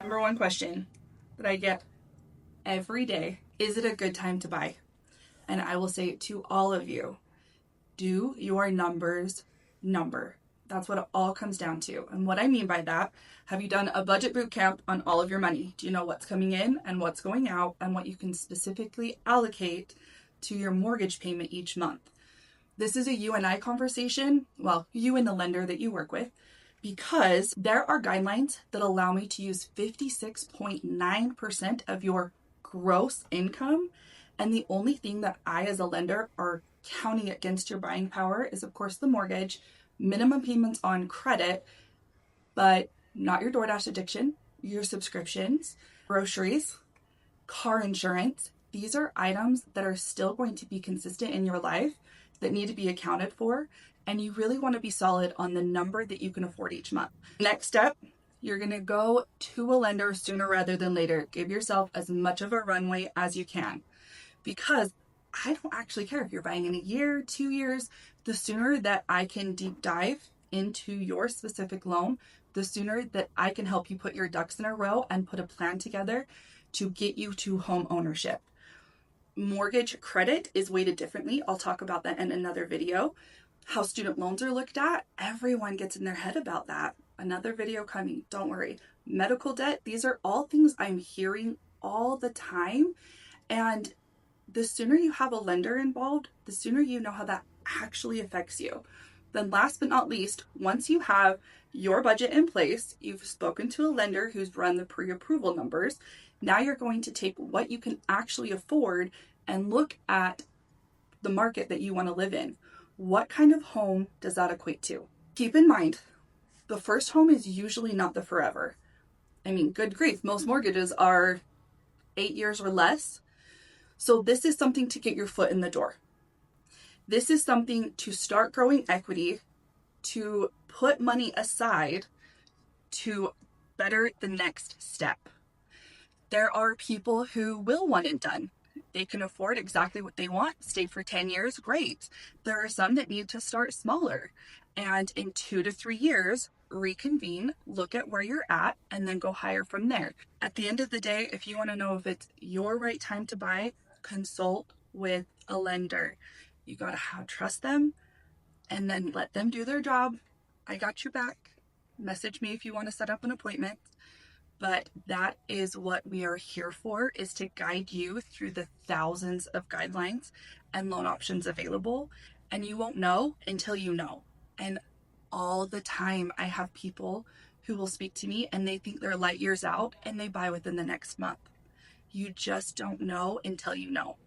Number one question that I get every day, is it a good time to buy? And I will say to all of you, do your numbers number. That's what it all comes down to. And what I mean by that, have you done a budget boot camp on all of your money? Do you know what's coming in and what's going out and what you can specifically allocate to your mortgage payment each month? This is a you and I conversation, well, you and the lender that you work with, because there are guidelines that allow me to use 56.9% of your gross income. And the only thing that I, as a lender, are counting against your buying power is, of course, the mortgage, minimum payments on credit, but not your DoorDash addiction, your subscriptions, groceries, car insurance. These are items that are still going to be consistent in your life that need to be accounted for. And you really want to be solid on the number that you can afford each month. Next step, you're going to go to a lender sooner rather than later. Give yourself as much of a runway as you can, because I don't actually care if you're buying in a year, 2 years. The sooner that I can deep dive into your specific loan, the sooner that I can help you put your ducks in a row and put a plan together to get you to home ownership. Mortgage credit is weighted differently. I'll talk about that in another video. How student loans are looked at, everyone gets in their head about that. Another video coming, don't worry. Medical debt, these are all things I'm hearing all the time. And the sooner you have a lender involved, the sooner you know how that actually affects you. Then last but not least, once you have your budget in place, you've spoken to a lender who's run the pre-approval numbers, now you're going to take what you can actually afford and look at the market that you want to live in. What kind of home does that equate to? Keep in mind, the first home is usually not the forever. I mean, good grief, most mortgages are 8 years or less. So this is something to get your foot in the door. This is something to start growing equity, to put money aside to better the next step. There are people who will one and done. They can afford exactly what they want, stay for 10 years, great. There are some that need to start smaller and in 2 to 3 years, reconvene, look at where you're at, and then go higher from there. At the end of the day, if you want to know if it's your right time to buy, consult with a lender. You got to trust them and then let them do their job. I got you back. Message me if you want to set up an appointment. But that is what we are here for, is to guide you through the thousands of guidelines and loan options available. And you won't know until you know. And all the time I have people who will speak to me and they think they're light years out and they buy within the next month. You just don't know until you know.